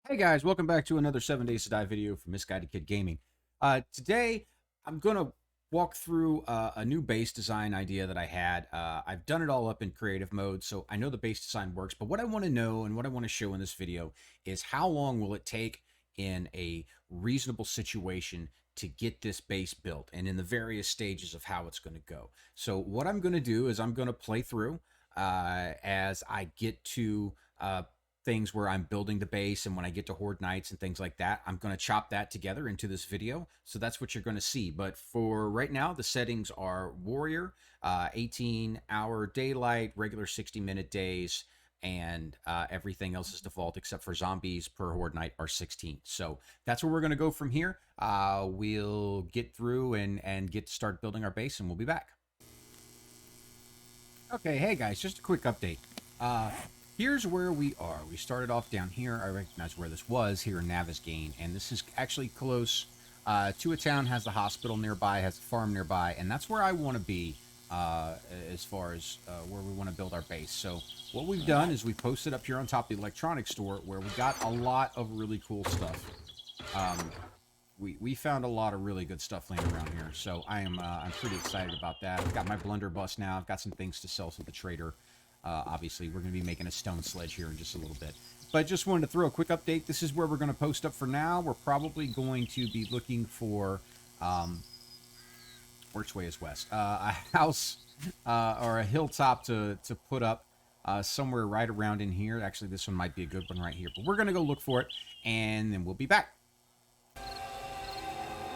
Hey guys, welcome back to another 7 Days to Die video from Misguided Kid Gaming. Today, I'm going to walk through a new base design idea that I had. I've done it all up in creative mode, so I know the base design works, but what I want to know and what I want to show in this video is how long will it take in a reasonable situation to get this base built and in the various stages of how it's going to go. So what I'm going to do is I'm going to play through as I get to things where I'm building the base, and when I get to horde nights and things like that, I'm going to chop that together into this video. So that's what you're going to see. But for right now, the settings are warrior, 18-hour daylight, regular 60-minute days, and everything else is default except for zombies per horde night are 16. So that's where we're going to go from here. We'll get through and get to start building our base, and we'll be back. Okay, hey guys, just a quick update. Here's where we are. We started off down here. I recognize where this was, here in Navisgain, and this is actually close to a town, has the hospital nearby, has a farm nearby, and that's where I want to be as far as where we want to build our base. So what we've done is we posted up here on top of the electronics store where we got a lot of really cool stuff. We found a lot of really good stuff laying around here, so I'm pretty excited about that. I've got my blunderbuss now. I've got some things to sell to the trader. Obviously, we're going to be making a stone sledge here in just a little bit. But just wanted to throw a quick update. This is where we're going to post up for now. We're probably going to be looking for, which way is west? A house or a hilltop to put up somewhere right around in here. Actually, this one might be a good one right here. But we're going to go look for it, and then we'll be back.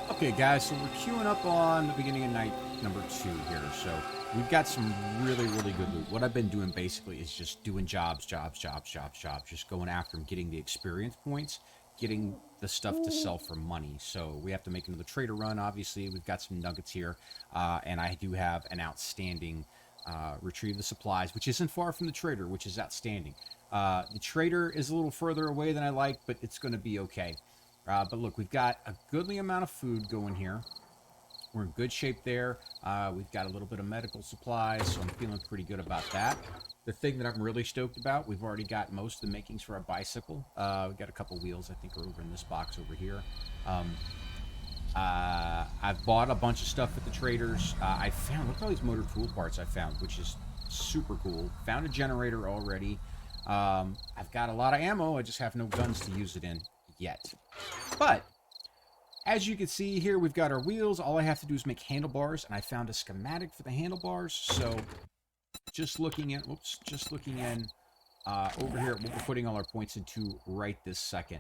Okay, guys, so we're queuing up on the beginning of night number 2 here. So we've got some really, really good loot. What I've been doing basically is just doing jobs, just going after them, getting the experience points, getting the stuff to sell for money. So we have to make another trader run, obviously. We've got some nuggets here, and I do have an outstanding retrieve the supplies, which isn't far from the trader, which is outstanding. The trader is a little further away than I like, but it's going to be okay. But look, we've got a goodly amount of food going here. We're in good shape there. We've got a little bit of medical supplies, so I'm feeling pretty good about that. The thing that I'm really stoked about, we've already got most of the makings for our bicycle. We've got a couple wheels, I think, are over in this box over here. I've bought a bunch of stuff at the traders. I found, look at all these motor tool parts I found, which is super cool. Found a generator already. I've got a lot of ammo. I just have no guns to use it in yet. But as you can see here, we've got our wheels. All I have to do is make handlebars, and I found a schematic for the handlebars. So just looking at, over here, what we're putting all our points into right this second.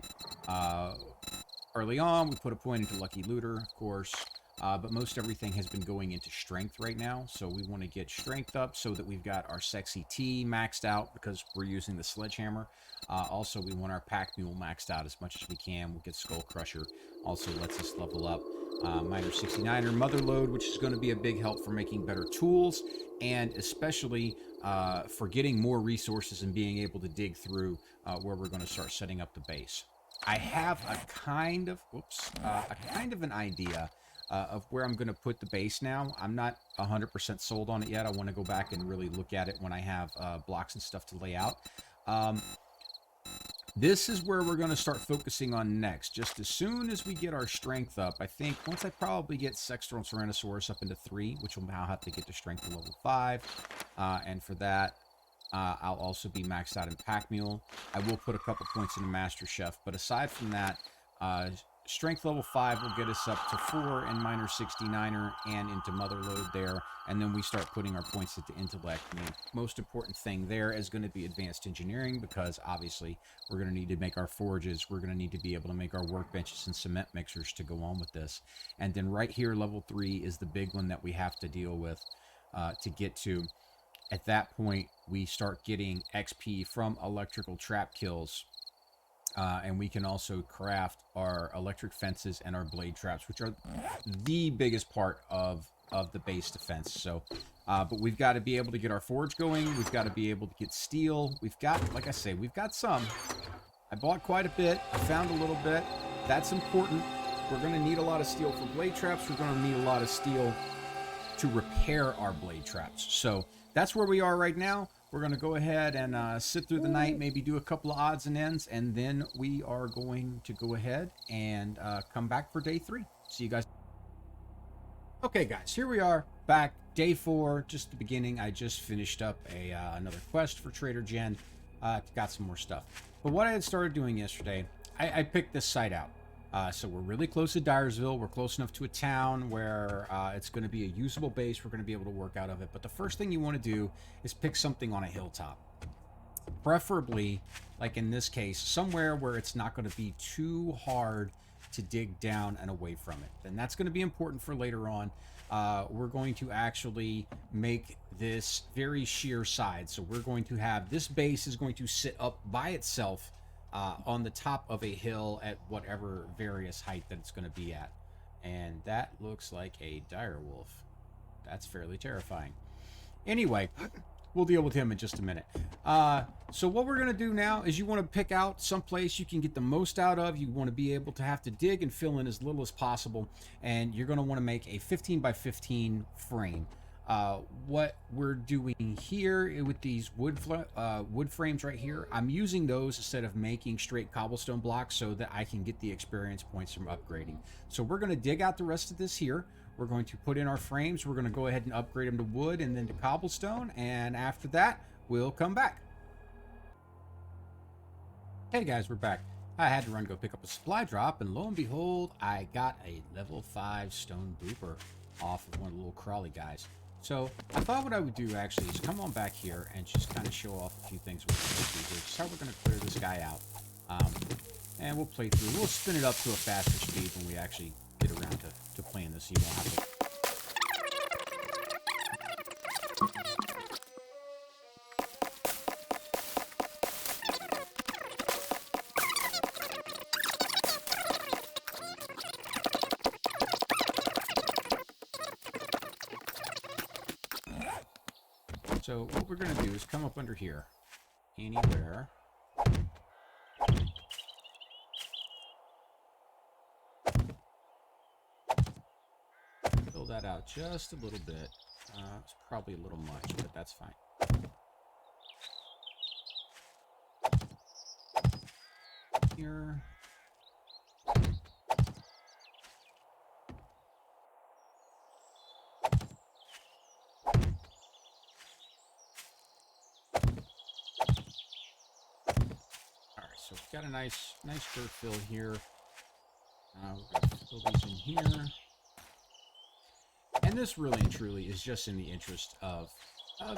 Early on, we put a point into Lucky Looter, of course, but most everything has been going into strength right now. So we want to get strength up so that we've got our sexy T maxed out because we're using the sledgehammer. Also, we want our pack mule maxed out as much as we can. We'll get Skull Crusher. Also lets us level up. Miner 69er Mother Load, which is going to be a big help for making better tools, and especially for getting more resources and being able to dig through where we're going to start setting up the base. I have a kind of an idea of where I'm going to put the base now. I'm not 100% sold on it yet. I want to go back and really look at it when I have blocks and stuff to lay out. This is where we're going to start focusing on next. Just as soon as we get our strength up, I think once I probably get Sextral Tyrannosaurus up into 3, which will now have to get to strength to level 5. And for that, I'll also be maxed out in Pack Mule. I will put a couple points into Master Chef, but aside from that, strength level 5 will get us up to 4 in Miner 69er and into Mother Load there, and then we start putting our points into Intellect. And the most important thing there is going to be Advanced Engineering, because obviously we're going to need to make our forges, we're going to need to be able to make our workbenches and cement mixers to go on with this. And then right here, level 3 is the big one that we have to deal with to get to. At that point, we start getting XP from electrical trap kills. And we can also craft our electric fences and our blade traps, which are the biggest part of the base defense. So, but we've got to be able to get our forge going. We've got to be able to get steel. We've got, like I say, we've got some. I bought quite a bit. I found a little bit. That's important. We're going to need a lot of steel for blade traps. We're going to need a lot of steel to repair our blade traps. So that's where we are right now. We're going to go ahead and sit through the night, maybe do a couple of odds and ends, and then we are going to go ahead and come back for day 3. See you guys. Okay, guys, here we are back. Day 4, just the beginning. I just finished up another quest for Trader Jen. Got some more stuff. But what I had started doing yesterday, I picked this site out. So we're really close to Dyersville. We're close enough to a town where it's going to be a usable base. We're going to be able to work out of it. But the first thing you want to do is pick something on a hilltop. Preferably, like in this case, somewhere where it's not going to be too hard to dig down and away from it. And that's going to be important for later on. We're going to actually make this very sheer side. So we're going to have this base is going to sit up by itself on the top of a hill at whatever various height that it's going to be at. And that looks like a dire wolf. That's fairly terrifying. Anyway, we'll deal with him in just a minute. So what we're going to do now is you want to pick out some place you can get the most out of. You want to be able to have to dig and fill in as little as possible. And you're going to want to make a 15 by 15 frame. What we're doing here with these wood frames right here, I'm using those instead of making straight cobblestone blocks so that I can get the experience points from upgrading. So we're going to dig out the rest of this here. We're going to put in our frames. We're going to go ahead and upgrade them to wood and then to cobblestone. And after that, we'll come back. Hey guys, we're back. I had to run go pick up a supply drop, and lo and behold, I got a level 5 stone blooper off of one of the little crawly guys. So I thought what I would do actually is come on back here and just kind of show off a few things we're going to do here. Just how we're going to clear this guy out. And we'll play through. We'll spin it up to a faster speed when we actually get around to playing this. So you won't have to. So what we're going to do is come up under here, anywhere. Fill that out just a little bit. It's probably a little much, but that's fine. Here. So we've got a nice dirt fill here. We're going to fill these in here. And this really and truly is just in the interest of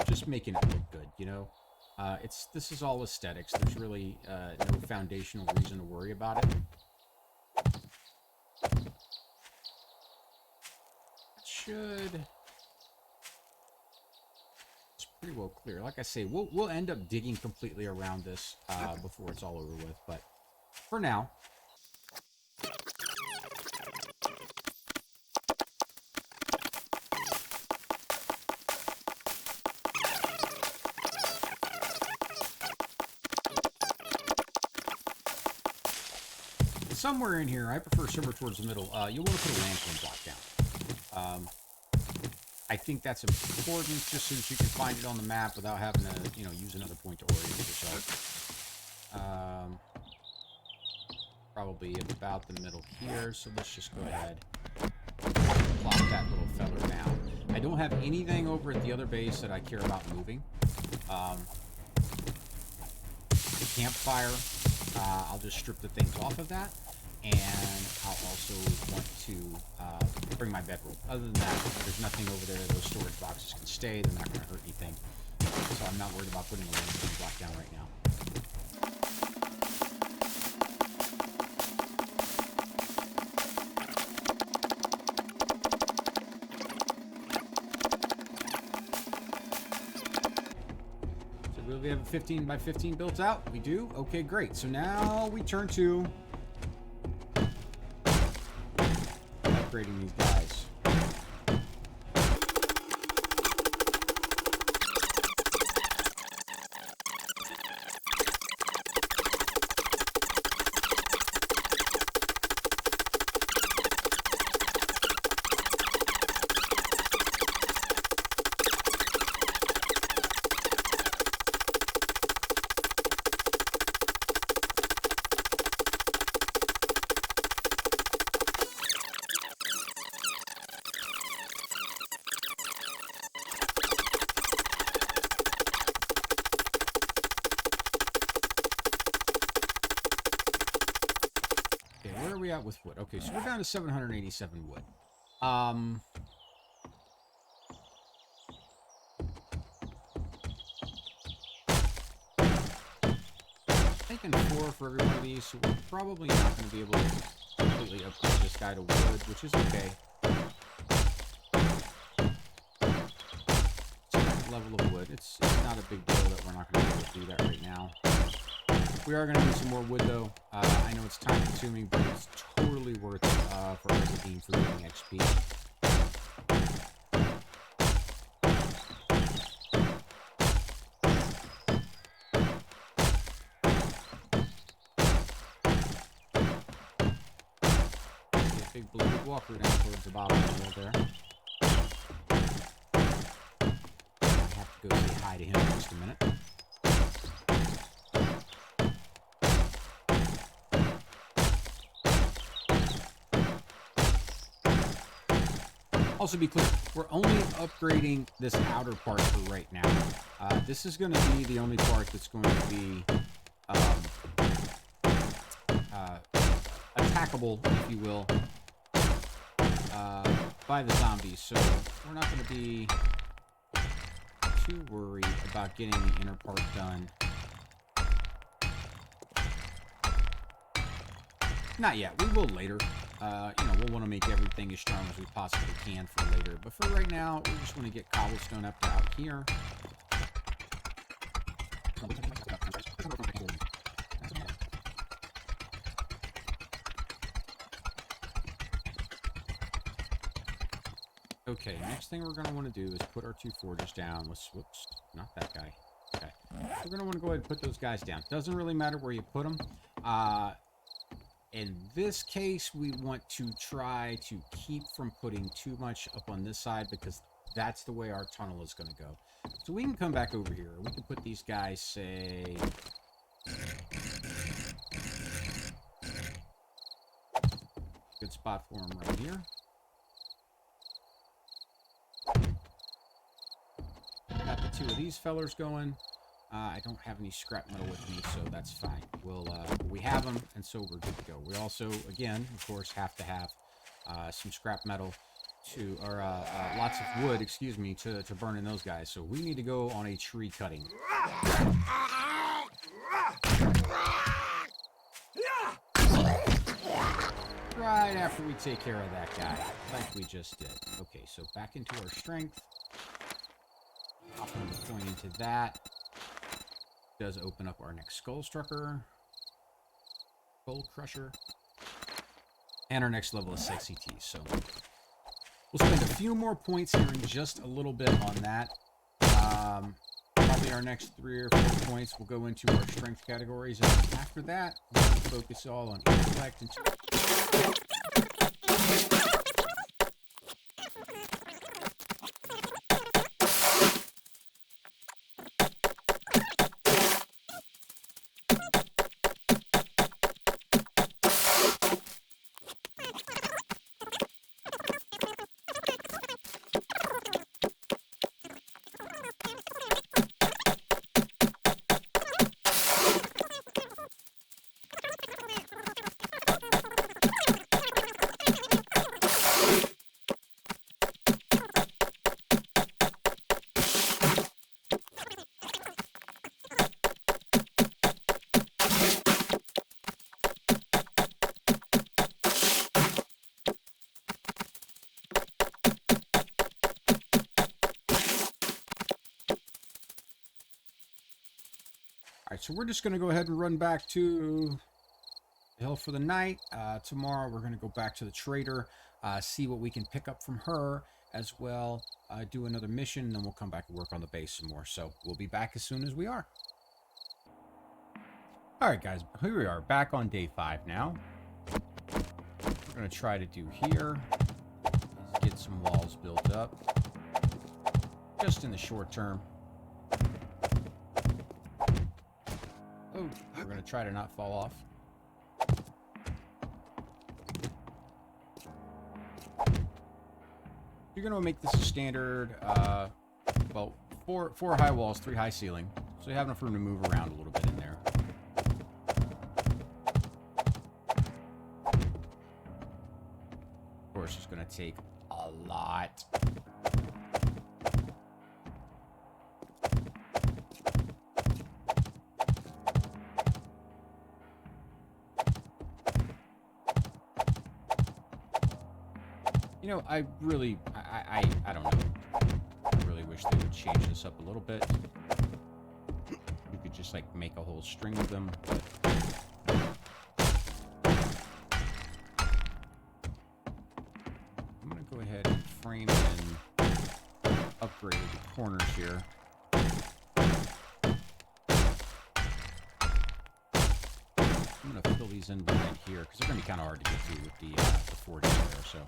just making it look good, you know? This is all aesthetics. There's really no foundational reason to worry about it. It's pretty well clear. Like I say, we'll end up digging completely around this before it's all over with, but for now. Somewhere in here, I prefer somewhere towards the middle, you'll want to put a lantern block down. I think that's important just so that you can find it on the map without having to, use another point to orient yourself. Probably about the middle here, so let's just go ahead and plop that little feller down. I don't have anything over at the other base that I care about moving. The campfire, I'll just strip the things off of that. And I'll also want to bring my bedroll. Other than that, there's nothing over there. Those storage boxes can stay. They're not going to hurt anything. So I'm not worried about putting the lantern block down right now. So do we have a 15 by 15 built out? We do? Okay, great. So now we turn to upgrading these guys. Okay, where are we at with wood? Okay, so we're down to 787 wood. Taking 4 for every one of these, so we're probably not going to be able to completely upgrade this guy to wood, which is okay. Second level of wood. It's not a big deal that we're not going to be able to do that right now. We are going to need some more wood, though. I know it's time-consuming, but it's totally worth it for us being for getting XP. Big blue walker down towards the bottom of the world there. I have to go say hi to him in just a minute. Also, be clear, we're only upgrading this outer part for right now. This is going to be the only part that's going to be attackable, if you will, by the zombies. So we're not going to be too worried about getting the inner part done. Not yet. We will later. We'll want to make everything as strong as we possibly can for later. But for right now, we just want to get cobblestone up to out here. Okay, next thing we're going to want to do is put our 2 forges down. Whoops, not that guy. Okay. We're going to want to go ahead and put those guys down. Doesn't really matter where you put them. In this case, we want to try to keep from putting too much up on this side because that's the way our tunnel is going to go. So we can come back over here. We can put these guys, say... Good spot for them right here. Got the 2 of these fellers going. I don't have any scrap metal with me, so that's fine. We have them, and so we're good to go. We also, again, of course, have to have some scrap metal or lots of wood, excuse me, to burn in those guys. So we need to go on a tree cutting. Right after we take care of that guy, like we just did. Okay, so back into our strength. Popping the point into that. Does open up our next skull crusher, and our next level is sexy T. So we'll spend a few more points here in just a little bit on that. Probably our next 3 or 4 points will go into our strength categories, and after that, we'll focus all on intellect and... Alright, so we're just going to go ahead and run back to the hill for the night. Tomorrow we're going to go back to the trader, see what we can pick up from her, as well do another mission, and then we'll come back and work on the base some more. So we'll be back as soon as we are. Alright guys, here we are, back on day 5 now. We're going to try to do here is get some walls built up, just in the short term. Oh, we're going to try to not fall off. You're going to make this a standard, well, four high walls, 3 high ceiling. So you have enough room to move around a little bit in there. Tyrannosaurus is going to take a lot. You know, I really, I don't know. I really wish they would change this up a little bit. You could just, like, make a whole string of them, but... I'm going to go ahead and frame and upgrade the corners here. I'm going to fill these in behind here, because they're going to be kind of hard to get to with the forge there, so...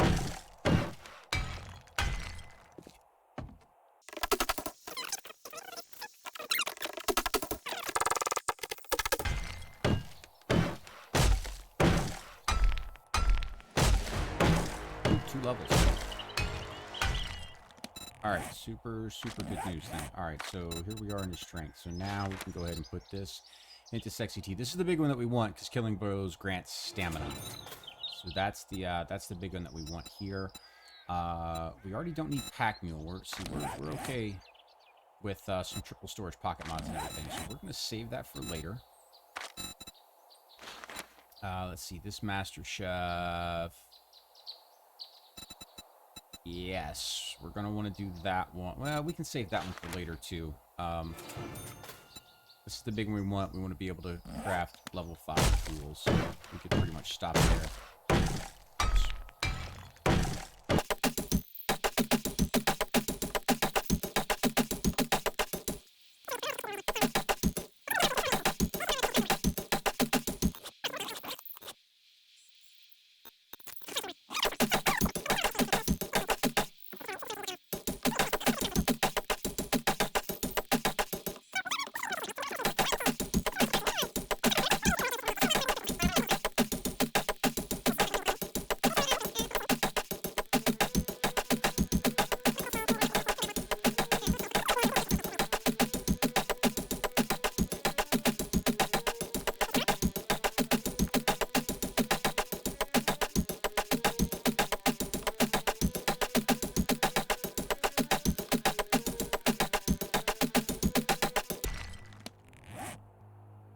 Levels. Alright, super good news then. Alright, so here we are in the strength. So now we can go ahead and put this into Sexy T. This is the big one that we want, because Killing Blows grants stamina. So that's the big one that we want here. We already don't need Pack Mule. We're okay with some triple storage pocket mods and everything. So we're going to save that for later. Let's see, this Master Chef... Yes, we're going to want to do that one. Well, we can save that one for later, too. This is the big one we want. We want to be able to craft level 5 tools. So we could pretty much stop there.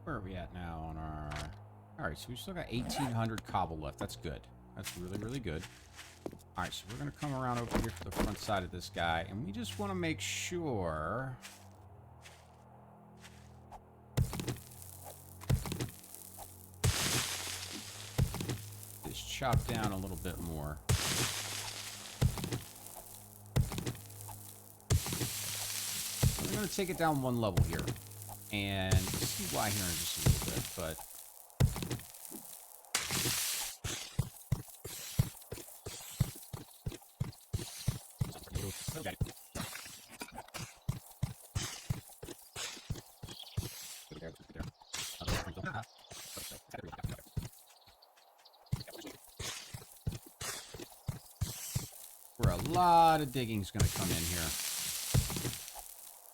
Where are we at now on our... Alright, so we've still got 1,800 cobble left. That's good. That's really good. Alright, so we're going to come around over here to the front side of this guy, and we just want to make sure... It's chopped down a little bit more. We're going to take it down one level here. And we'll see why here in just a little bit, but... Where a lot of digging is going to come in here.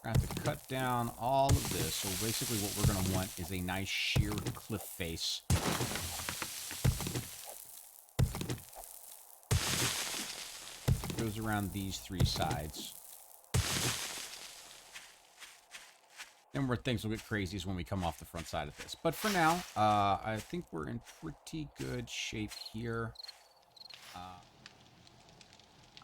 I have to cut down all of this. So basically what we're going to want is a nice sheared cliff face. Goes around these 3 sides. And where things will get crazy is when we come off the front side of this. But for now, I think we're in pretty good shape here.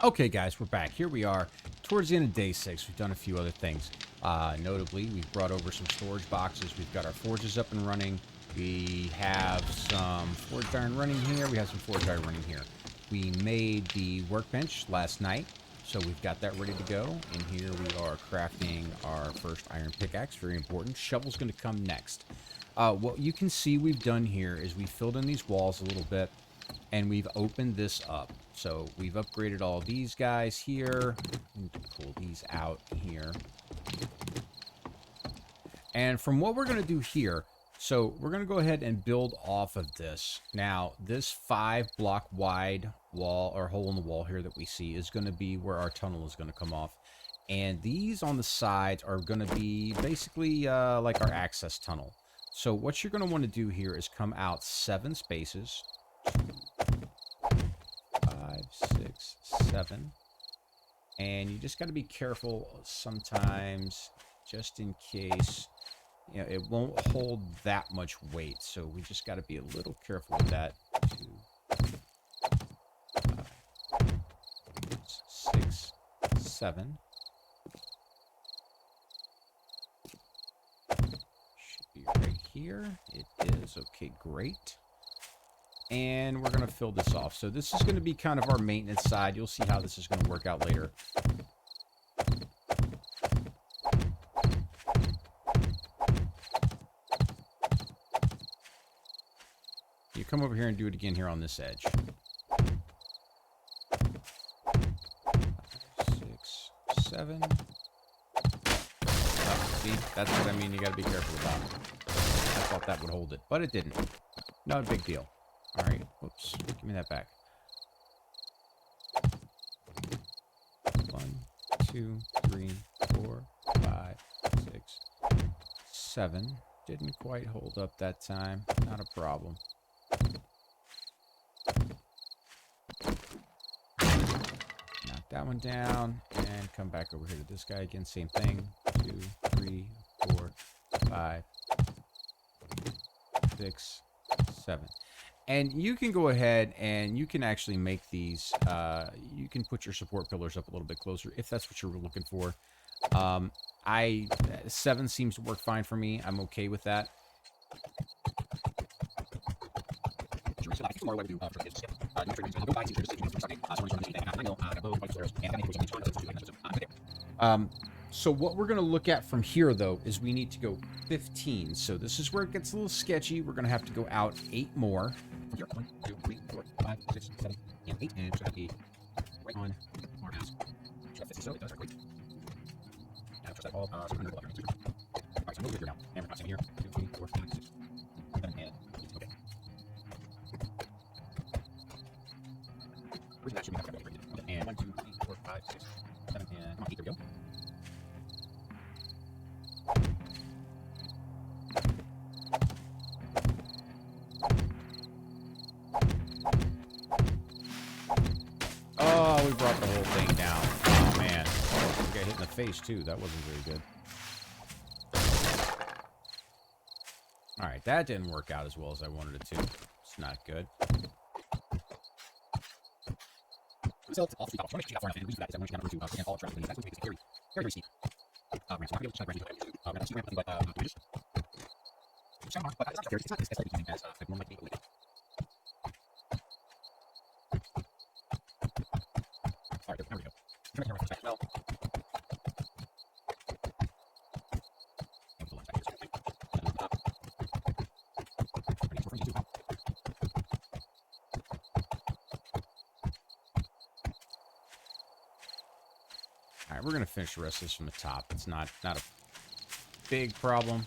Okay, guys, we're back. Here we are. Towards the end of day 6, we've done a few other things. Notably, we've brought over some storage boxes. We've got our forges up and running. We have some forged iron running here. We have some forged iron running here. We made the workbench last night, so we've got that ready to go. And here we are crafting our first iron pickaxe. Very important. Shovel's going to come next. What you can see we've done here is we filled in these walls a little bit, and we've opened this up. So we've upgraded all these guys here. Need to pull these out here. And from what we're going to do here, so we're going to go ahead and build off of this. Now, this 5-block wide wall, or hole in the wall here that we see, is going to be where our tunnel is going to come off. And these on the sides are going to be basically like our access tunnel. So what you're going to want to do here is come out 7 spaces. 5, 6, 7. And you just got to be careful sometimes, just in case, you know, it won't hold that much weight. So we just got to be a little careful with that. 2, 5, 6, 7. Should be right here. It is. Okay, great. And we're going to fill this off. So this is going to be kind of our maintenance side. You'll see how this is going to work out later. You come over here and do it again here on this edge. 5, 6, 7. Oh, see, that's what I mean. You got to be careful about it. I thought that would hold it, but it didn't. Not a big deal. All right. Whoops. Give me that back. 1, 2, 3, 4, 5, 6, 7. Didn't quite hold up that time. Not a problem. Knock that one down and come back over here to this guy again. Same thing. 2, 3, 4, 5, 6, 7. And you can go ahead and you can actually make these, you can put your support pillars up a little bit closer if that's what you're looking for. 7 seems to work fine for me. I'm okay with that. So what we're going to look at from here, though, is we need to go 15. So this is where it gets a little sketchy. We're going to have to go out 8 more. 1, 2, 3, 4, 5, 6, 7, and 8. And should be right on our house. So it does great. Now trust that all. So I'm going to go up here. All right, so I'm over here now. And we're crossing here. 2, 3, 4, 5, 6, 7, and 8. Okay. Where's that? Should be right here. And 1, 2, 3, 4, 5, 6, 7, and come on, 8. There we go. Oh, we brought the whole thing down. Oh, man. Oh, we got hit in the face, too. That wasn't very good. All right, that didn't work out as well as I wanted it to. It's not good. So, all the and we use that as a number 2 and all traffic. That's what makes it very, very, very steep. Ramp, so I'm going to be able to ramp, but just but it's not scary. It's not as confusing as one might be able to. All right, there we go. Well, all right, we're gonna finish the rest of this from the top. It's not a big problem.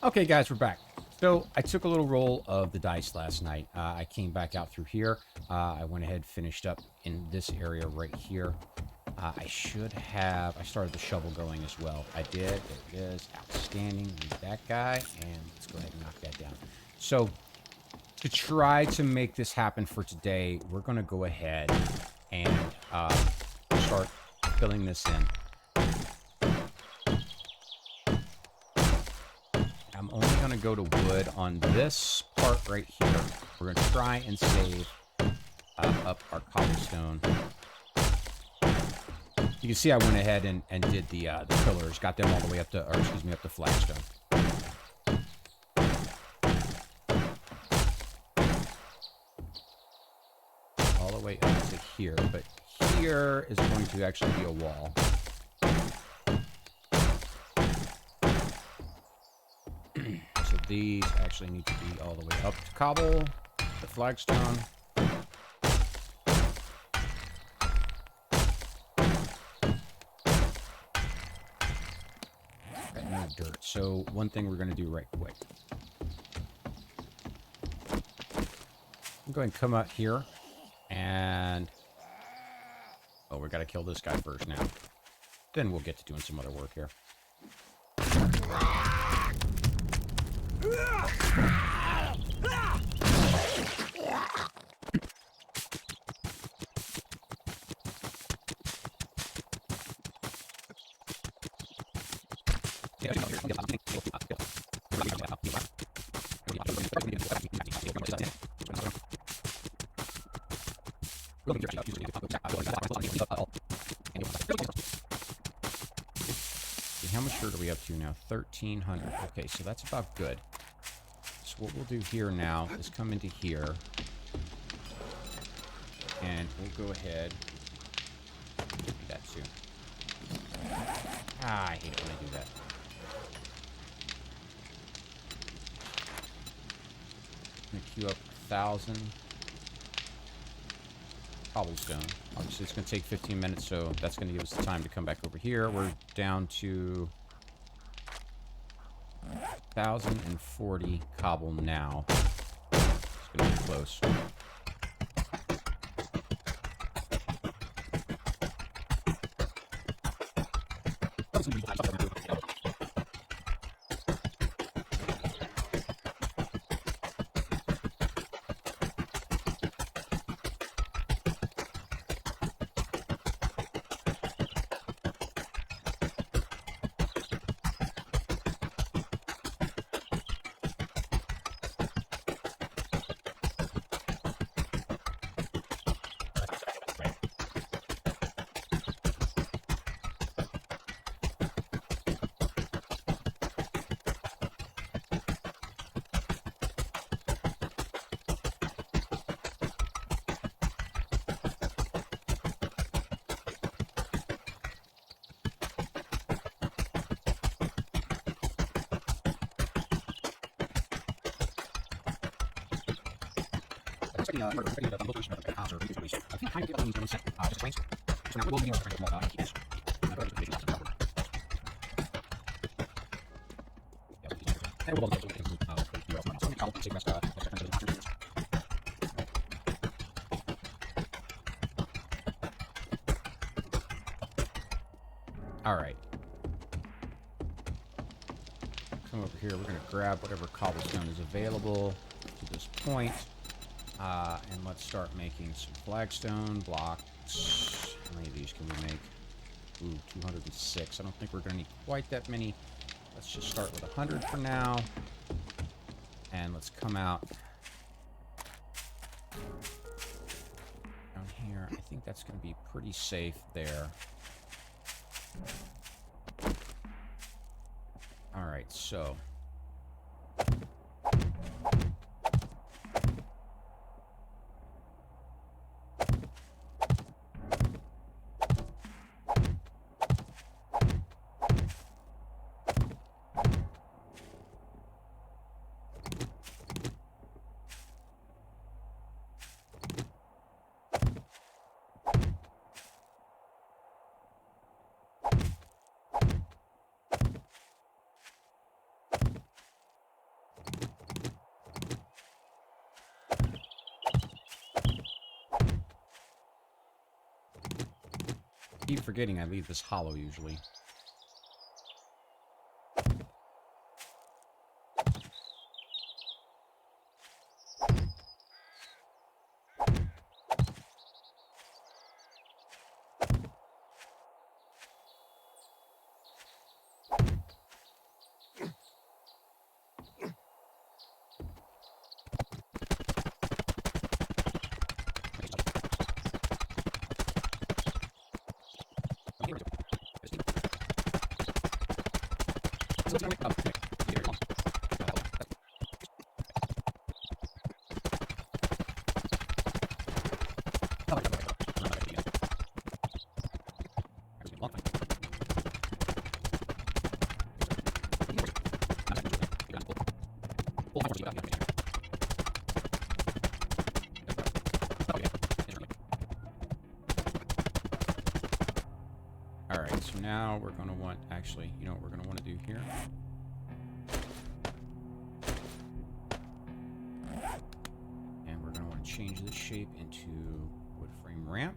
Okay, guys, we're back. So I took a little roll of the dice last night. I came back out through here. I went ahead and finished up in this area right here. I started the shovel going as well. I did. It is outstanding. Leave that guy, and let's go ahead and knock that down. So to try to make this happen for today, we're going to go ahead and start filling this in. I'm only going to go to wood on this part right here. We're going to try and save up our cobblestone. You can see I went ahead and did the pillars, got them all the way up to, up to flagstone. All the way up to here, but here is going to actually be a wall. So these actually need to be all the way up to cobble, the flagstone. Got no dirt. So one thing we're going to do right quick. I'm going to come out here and... Oh, we got to kill this guy first now. Then we'll get to doing some other work here. How much dirt are we up to now? 1,300. Okay, so that's about good. So what we'll do here now is come into here. And we'll go ahead. Do that too. Ah, I hate it when I do that. I'm going to queue up 1,000 cobblestone. Obviously, it's going to take 15 minutes, so that's going to give us the time to come back over here. We're down to 1,040 cobble now. It's going to be close. All right. Come over here. We're going to grab whatever cobblestone is available to this point. And let's start making some flagstone blocks. How many of these can we make? Ooh, 206. I don't think we're going to need quite that many. Let's just start with 100 for now. And let's come out down here. I think that's going to be pretty safe there. All right, so keep forgetting I leave this hollow usually. Alright, so now we're going to want, actually, you know what we're going to want to do here? And we're going to want to change this shape into wood frame ramp.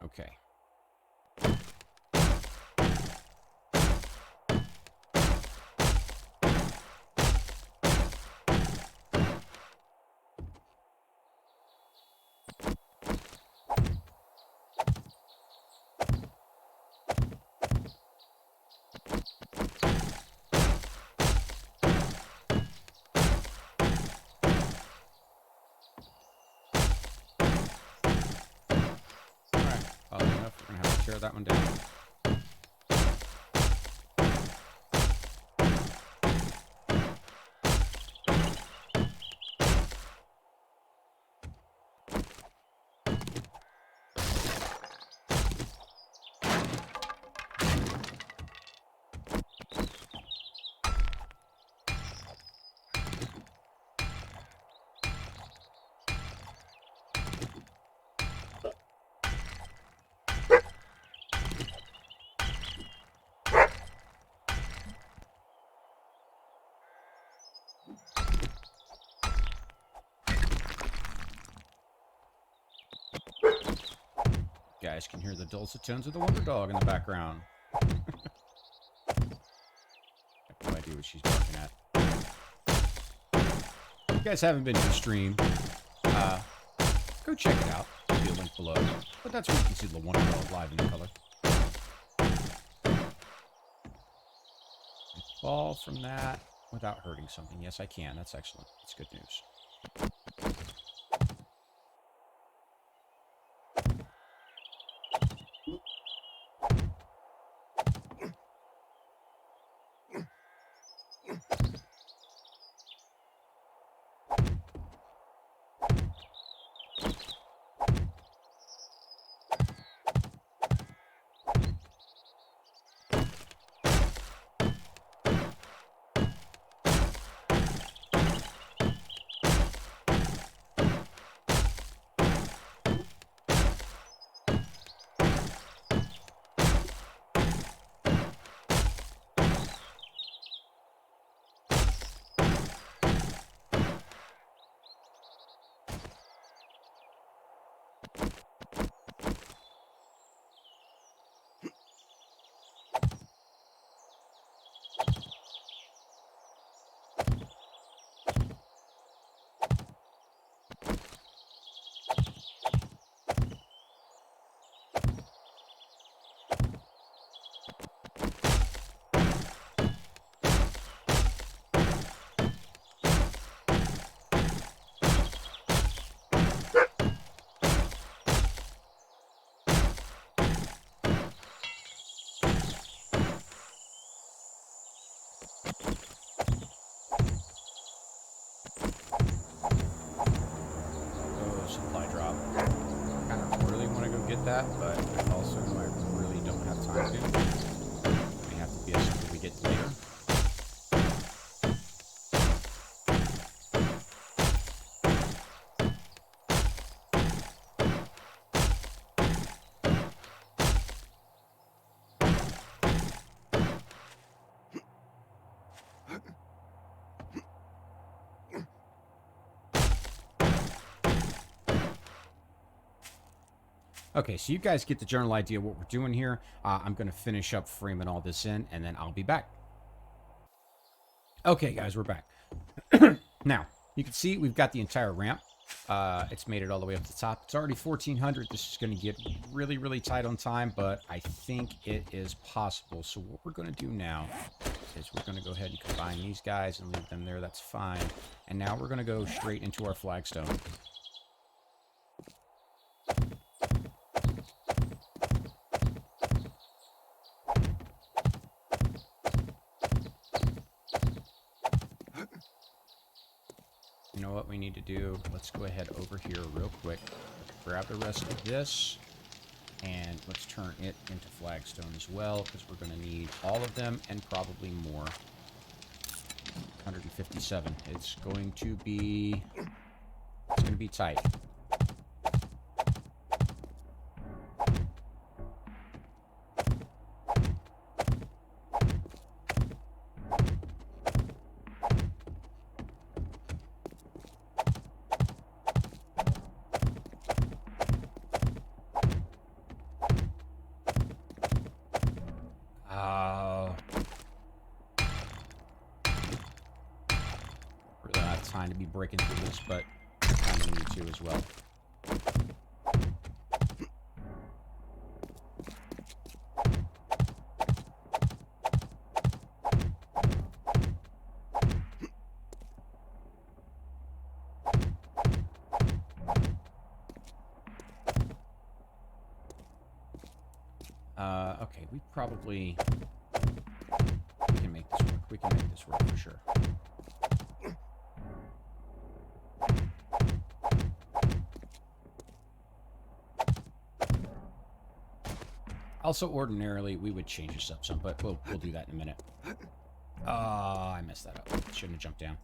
Okay. tear that one down. Guys can hear the dulcet tones of the Wonder Dog in the background. I have no idea what she's barking at. If you guys haven't been to the stream, go check it out. There'll be a link below. But that's where you can see the Wonder Dog live in color. Fall from that without hurting something. Yes, I can. That's excellent. That's good news. That, but also I really don't have time to. It may have to be something we get later. Okay, so you guys get the general idea of what we're doing here. I'm going to finish up framing all this in, and then I'll be back. Okay, guys, we're back. Now, you can see we've got the entire ramp. It's made it all the way up to the top. It's already 1400. This is going to get really, really tight on time, but I think it is possible. So what we're going to do now is we're going to go ahead and combine these guys and leave them there. That's fine. And now we're going to go straight into our flagstone. You know what we need to do? Let's go ahead over here real quick. Grab the rest of this, and let's turn it into flagstone as well, because we're going to need all of them and probably more. 157. It's going to be tight. Really not time to be breaking through this, but I kind of need to as well. Okay, we probably... We can make this work. We can make this work for sure. Also, ordinarily, we would change this up some, but we'll do that in a minute. I messed that up. Shouldn't have jumped down.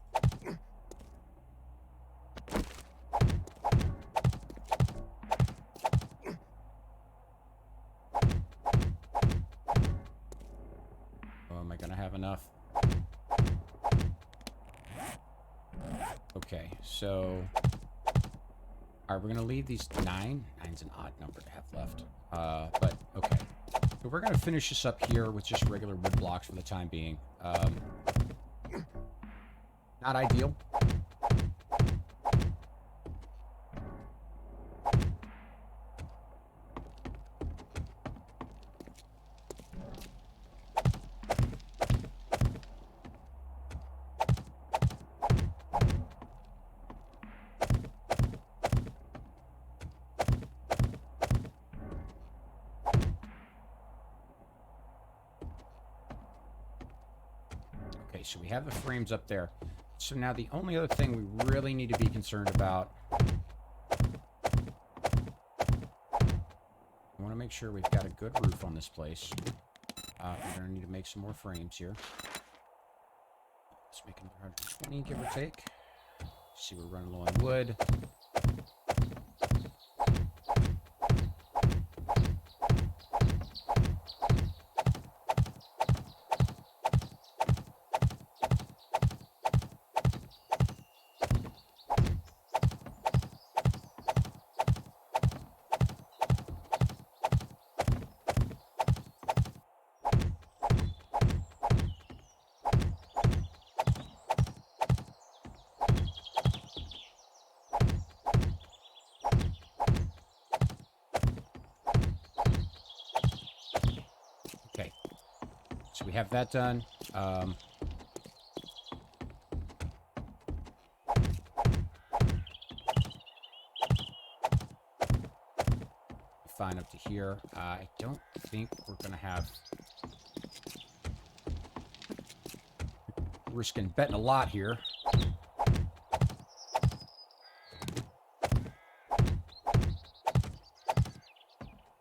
Oh, am I going to have enough? Okay, so... Alright, we're going to leave these 9. 9's an odd number to have left. But, okay. So we're going to finish this up here with just regular wood blocks for the time being. Not ideal. Okay, so we have the frames up there. So now the only other thing we really need to be concerned about... I want to make sure we've got a good roof on this place. We're going to need to make some more frames here. Let's make another 120, give or take. See, we're running low on wood. Okay, so we have that done. Fine up to here. I don't think we're going to have... Risking betting a lot here.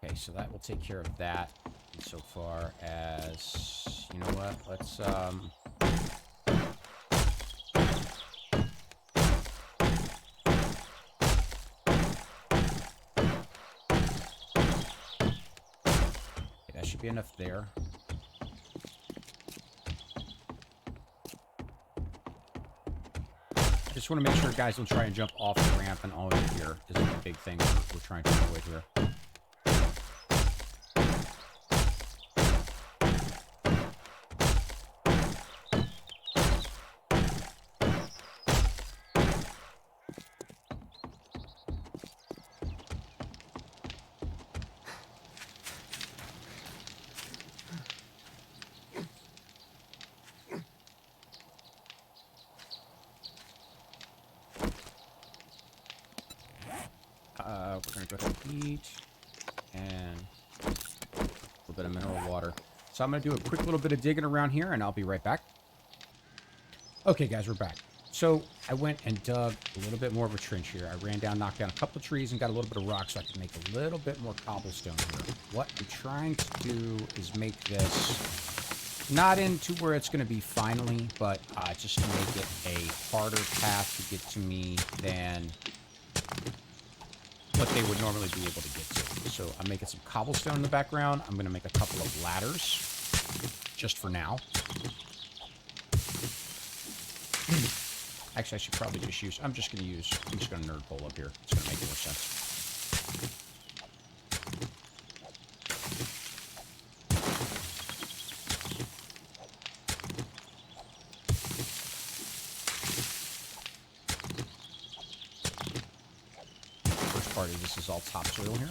Okay, so that will take care of that. So far as... You know what? Let's, okay, that should be enough there. I just want to make sure guys don't try and jump off the ramp and all over here. This is the big thing we're trying to avoid here. We're going to go ahead and eat, and a little bit of mineral water. So I'm going to do a quick little bit of digging around here, and I'll be right back. Okay, guys, we're back. So I went and dug a little bit more of a trench here. I ran down, knocked down a couple of trees, and got a little bit of rock so I could make a little bit more cobblestone here. What I'm trying to do is make this not into where it's going to be finally, but just to make it a harder path to get to me than what they would normally be able to get to. So I'm making some cobblestone in the background. I'm going to make a couple of ladders just for now. Actually, I should probably just use... I'm just going to nerd pole up here. It's going to make more sense. First part of this is all topsoil here.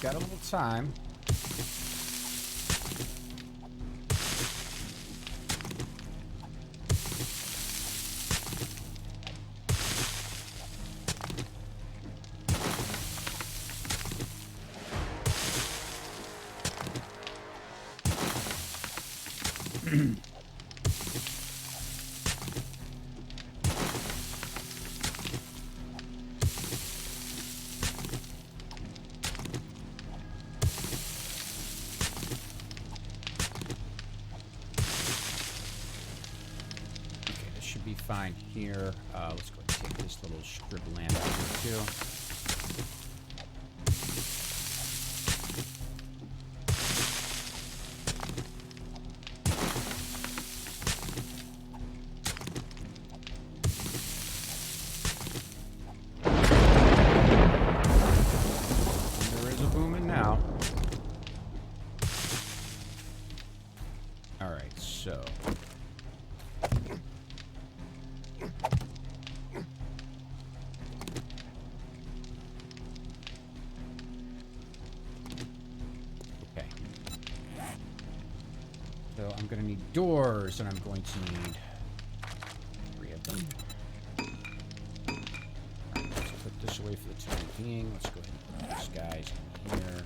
got a little time. Be fine here. Let's go ahead and take this little strip of land out here too. And there is a booming now. All right, so. So I'm going to need doors, and I'm going to need 3 of them. Right, let's put this away for the time being. Let's go ahead and put these guys in here.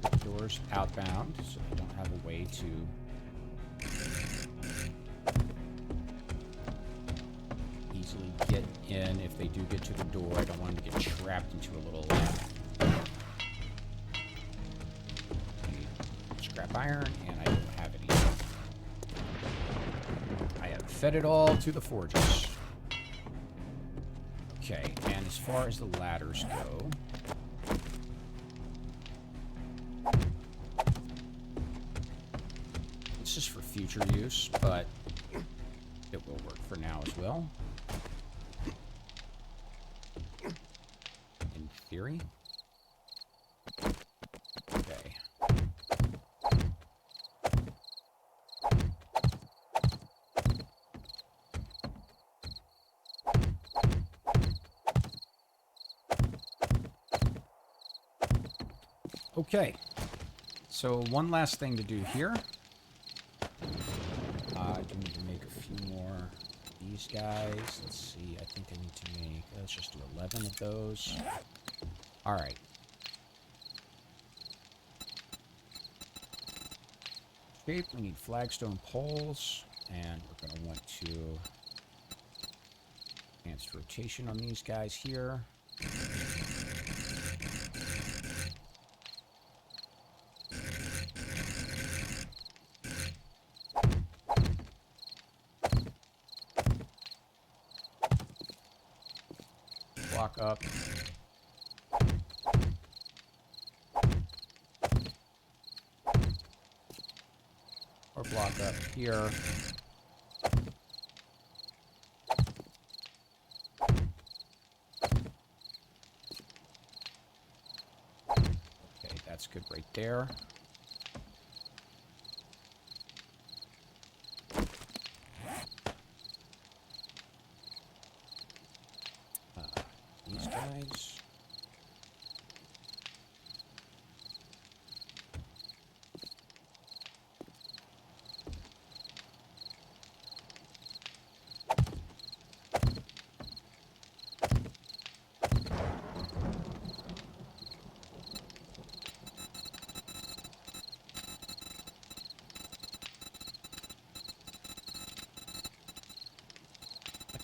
Put the doors outbound, so they don't have a way to easily get in. If they do get to the door, I don't want them to get trapped into a little scrap iron, and I don't have any. I have fed it all to the forges. Okay, and as far as the ladders go, this is for future use, but it will work for now as well. In theory. Okay. Okay, so one last thing to do here. I do need to make a few more of these guys. Let's see, I think I need to make, let's just do 11 of those. All right. Shape, we need flagstone poles, and we're going to want to enhance rotation on these guys here. Block up. Or block up here. Okay, that's good right there. These guys.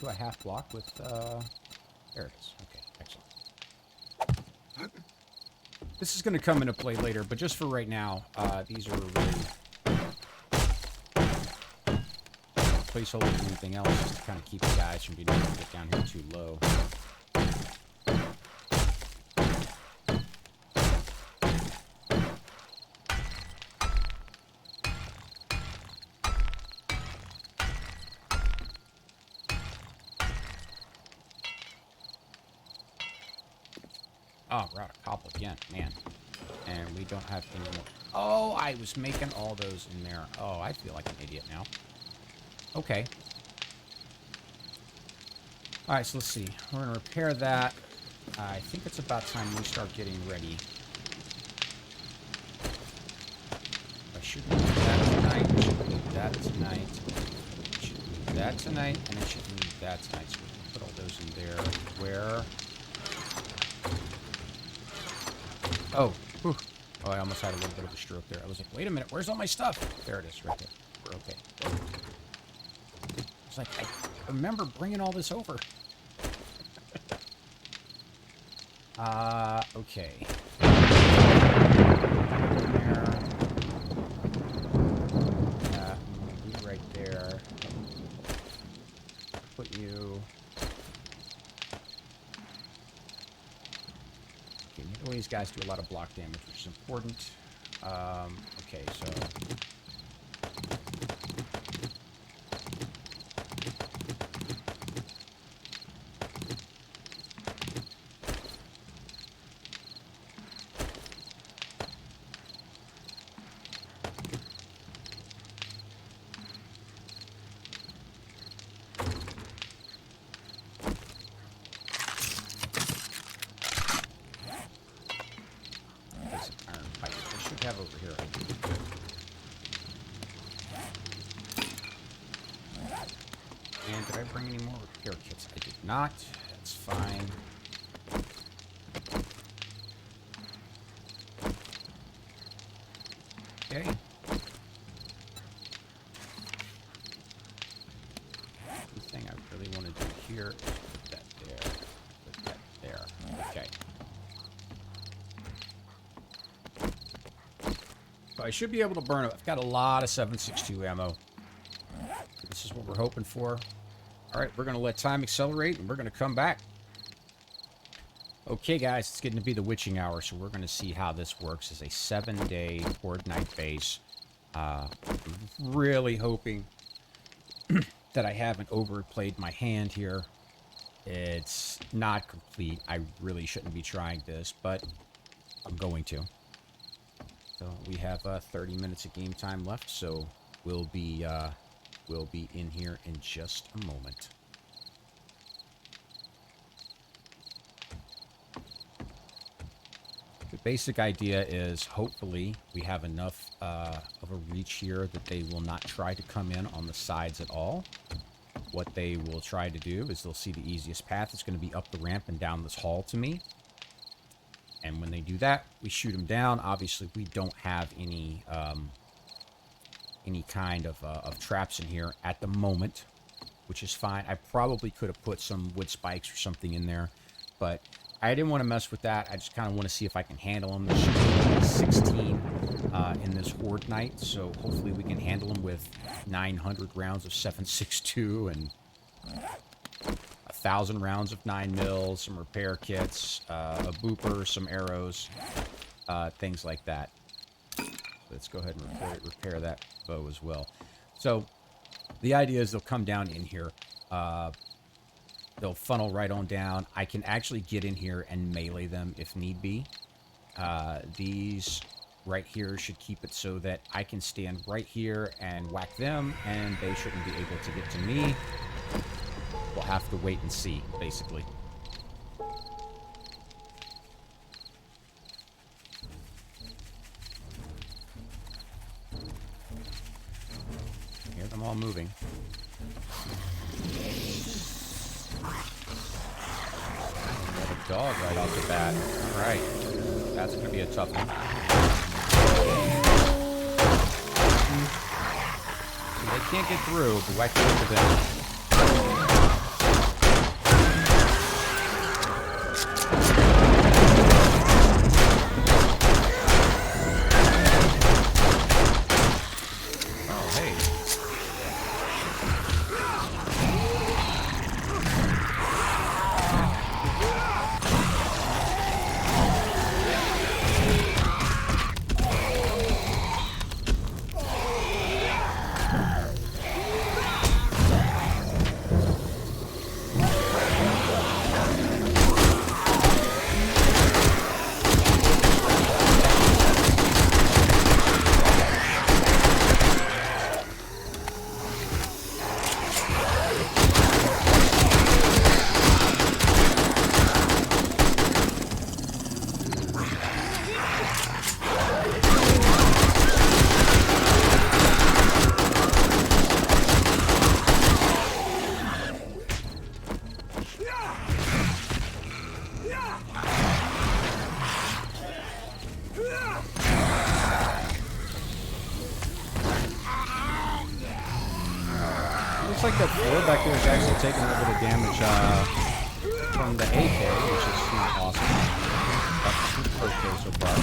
Do a half block with, there it is. Okay, excellent. This is going to come into play later, but just for right now, these are really placeholder than anything else, just to kind of keep the guys from being able to get down here too low. Oh, we're out of cobble again, man. And we don't have any more. Oh, I was making all those in there. Oh, I feel like an idiot now. Okay. All right, so let's see. We're going to repair that. I think it's about time we start getting ready. I shouldn't do that tonight. I should do that tonight. I should do that tonight, and I should do that tonight. So we can put all those in there. Where? Oh, whew. Oh, I almost had a little bit of a stroke there. I was like, wait a minute, where's all my stuff? There it is, right there. We're okay. It's like, I remember bringing all this over. Okay. There. You right there. Put you. Okay, neither of these guys do a lot of block damage, which is important. Okay, so. Over here. And did I bring any more repair kits? I did not. That's fine. Okay. The thing I really want to do here is put that there. Put that there. Okay. I should be able to burn it. I've got a lot of 7.62 ammo. This is what we're hoping for. All right, we're going to let time accelerate, and we're going to come back. Okay, guys, it's getting to be the witching hour, so we're going to see how this works as a 7-day horde night base. Really hoping that I haven't overplayed my hand here. It's not complete. I really shouldn't be trying this, but I'm going to. So we have 30 minutes of game time left, so we'll be in here in just a moment. The basic idea is hopefully we have enough of a reach here that they will not try to come in on the sides at all. What they will try to do is they'll see the easiest path. It's going to be up the ramp and down this hall to me. And when they do that, we shoot them down. Obviously, we don't have any kind of traps in here at the moment, which is fine. I probably could have put some wood spikes or something in there, but I didn't want to mess with that. I just kind of want to see if I can handle them. There's 16 in this horde night, so hopefully we can handle them with 900 rounds of 7.62 and 1,000 rounds of 9mm, some repair kits, a booper, some arrows, things like that. So let's go ahead and repair that bow as well. So the idea is they'll come down in here. They'll funnel right on down. I can actually get in here and melee them if need be. These right here should keep it so that I can stand right here and whack them, and they shouldn't be able to get to me. We'll have to wait and see, basically. Hear them all moving. Got a dog right off the bat. All right. That's going to be a tough one. So they can't get through, but whack it into them. looks like that floor back there is actually taking a little bit of damage from the AK, which is not awesome. That's okay so far.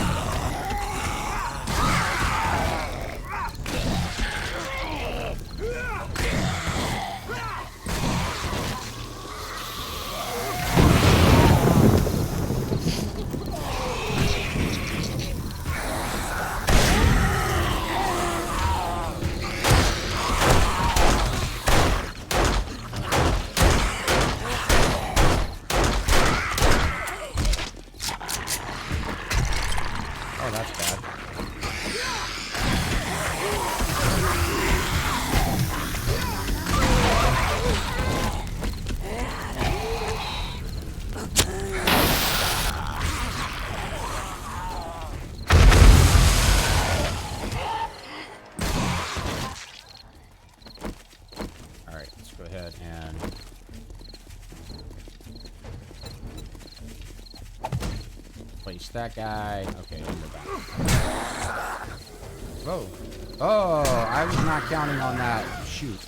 That guy. Okay, in the back. Whoa. Oh, I was not counting on that. Shoot.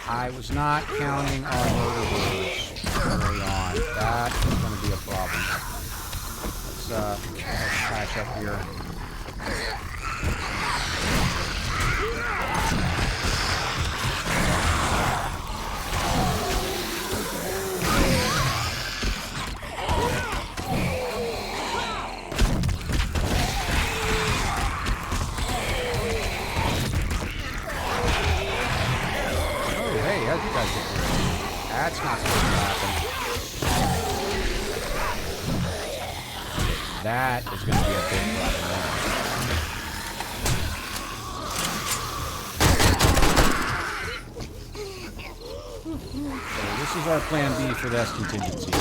I was not counting on murderers early on. That is going to be a problem. Let's patch up here. That's not supposed to happen. That is going to be a big problem. So this is our plan B for this contingency.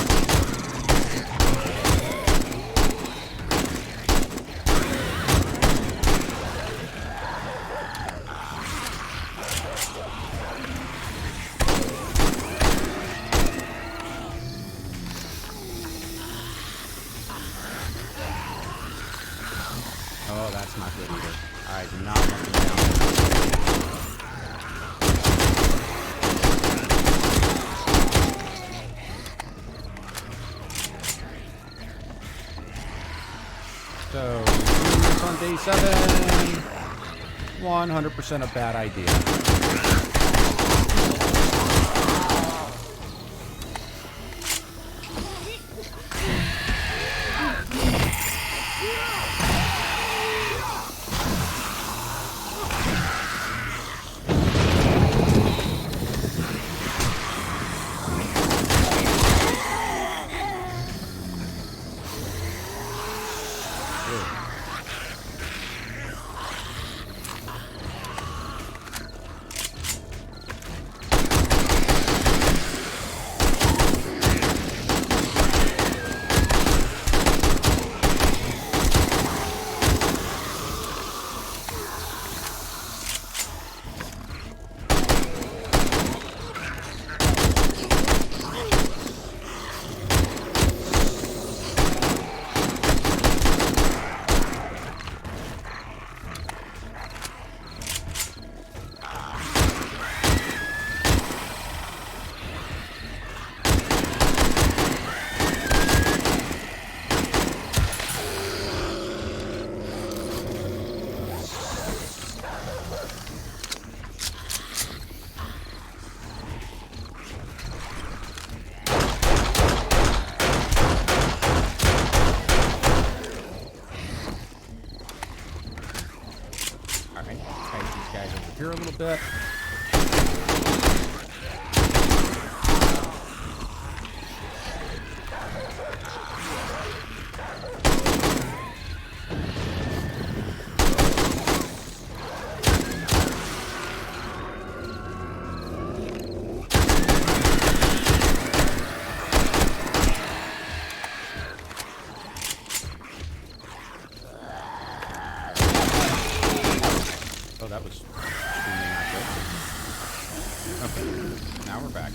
Oh, that's not good either. I do not want to down. So, this on day 7. 100% a bad idea. Here a little bit. Oh, that was extremely not good. Okay, now we're back.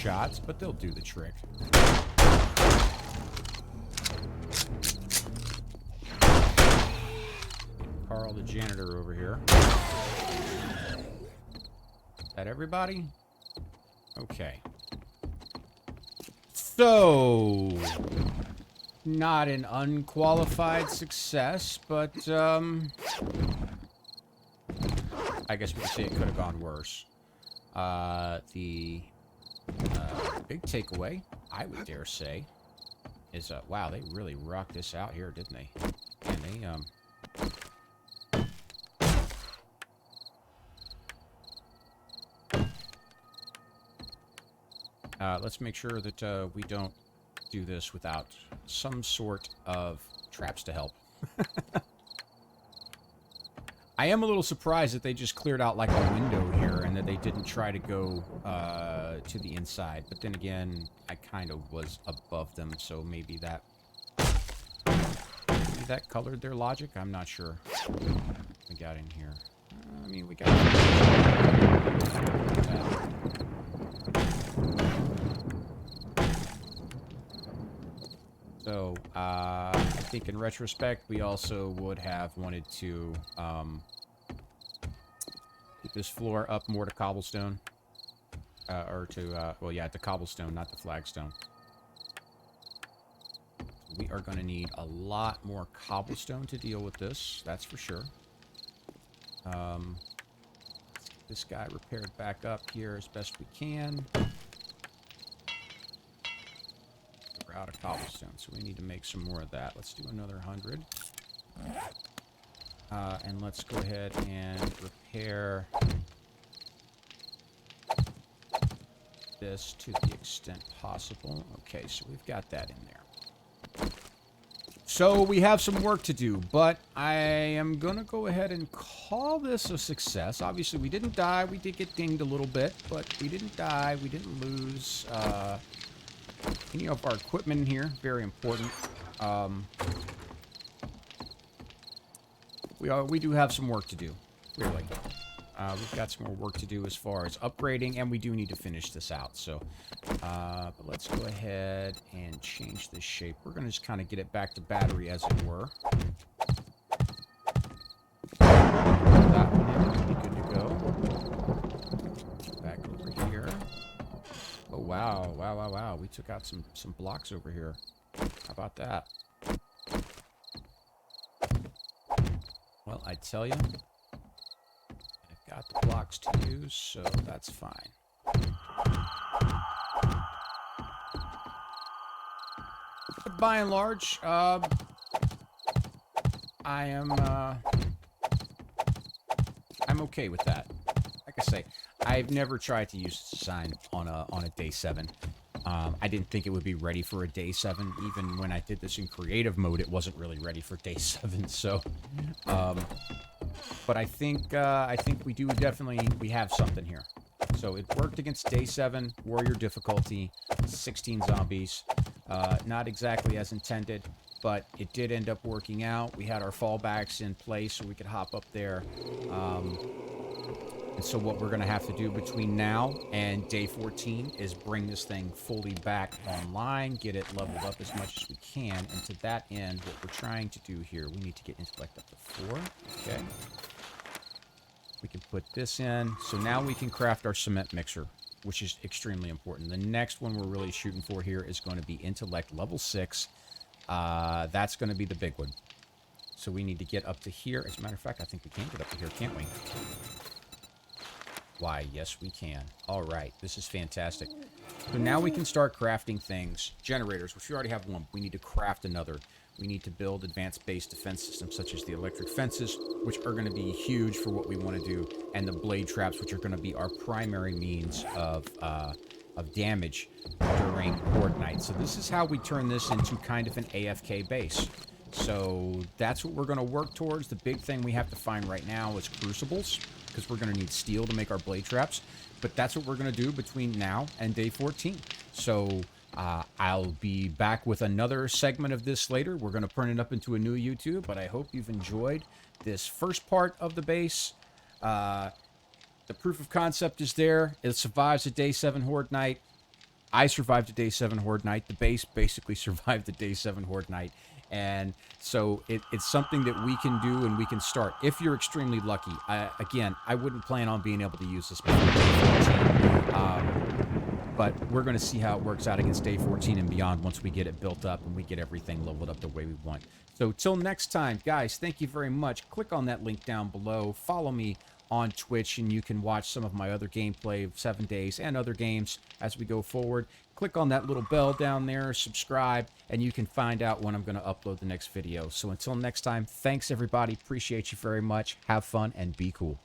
shots, but they'll do the trick. Carl the janitor over here. Is that everybody? Okay. So, not an unqualified success, but I guess we could say it could have gone worse. The big takeaway, I would dare say, is wow, they really rocked this out here, didn't they? And they let's make sure that we don't do this without some sort of traps to help. I am a little surprised that they just cleared out like a window here and that they didn't try to go to the inside. But then again, I kind of was above them, so maybe that colored their logic. I'm not sure. We got in here. I mean, we got. So, I think in retrospect, we also would have wanted to get this floor up more to cobblestone. Or to, well, yeah, to cobblestone, not the flagstone. We are going to need a lot more cobblestone to deal with this, that's for sure. This guy repaired back up here as best we can. Out of cobblestone, so we need to make some more of that. Let's do another 100. And let's go ahead and repair this to the extent possible. Okay, so we've got that in there. So we have some work to do, but I am going to go ahead and call this a success. Obviously, we didn't die. We did get dinged a little bit, but we didn't die. We didn't lose any of our equipment here. Very important. We do have some work to do, clearly. We've got some more work to do as far as upgrading, and we do need to finish this out. So, but let's go ahead and change this shape. We're going to just kind of get it back to battery, as it were. That one in, it'll be good to go. Back over here. Oh, wow. Wow, wow, wow. We took out some blocks over here. How about that? Well, I tell you, I've got the blocks to use, so that's fine. But by and large, I'm okay with that. Like I say, I've never tried to use this design on a day 7. I didn't think it would be ready for a day 7. Even when I did this in creative mode, it wasn't really ready for day 7. So, but I think we do definitely, we have something here. So it worked against day 7, warrior difficulty, 16 zombies. Not exactly as intended, but it did end up working out. We had our fallbacks in place so we could hop up there. And so what we're going to have to do between now and day 14 is bring this thing fully back online, get it leveled up as much as we can. And to that end, what we're trying to do here, we need to get intellect up to 4. Okay. We can put this in. So now we can craft our cement mixer, which is extremely important. The next one we're really shooting for here is going to be intellect level 6. That's going to be the big one. So we need to get up to here. As a matter of fact, I think we can get up to here, can't we? Why, yes, we can. All right, this is fantastic. So now we can start crafting things. Generators, which we already have one. We need to craft another. We need to build advanced base defense systems, such as the electric fences, which are going to be huge for what we want to do, and the blade traps, which are going to be our primary means of damage during horde night. So this is how we turn this into kind of an AFK base. So that's what we're going to work towards. The big thing we have to find right now is crucibles, because we're going to need steel to make our blade traps. But that's what we're going to do between now and day 14. So I'll be back with another segment of this later. We're going to turn it up into a new YouTube, but I hope you've enjoyed this first part of the base. The proof of concept is there. It survives a day 7 horde night. I survived a day 7 horde night. The base basically survived the day 7 horde night. And so it's something that we can do and we can start if you're extremely lucky. Again, I wouldn't plan on being able to use this before day 14. But we're going to see how it works out against day 14 and beyond once we get it built up and we get everything leveled up the way we want. So till next time, guys, thank you very much. Click on that link down below. Follow me on Twitch, and you can watch some of my other gameplay of 7 days and other games as we go forward. Click on that little bell down there, subscribe, and you can find out when I'm going to upload the next video. So until next time, thanks everybody. Appreciate you very much. Have fun and be cool.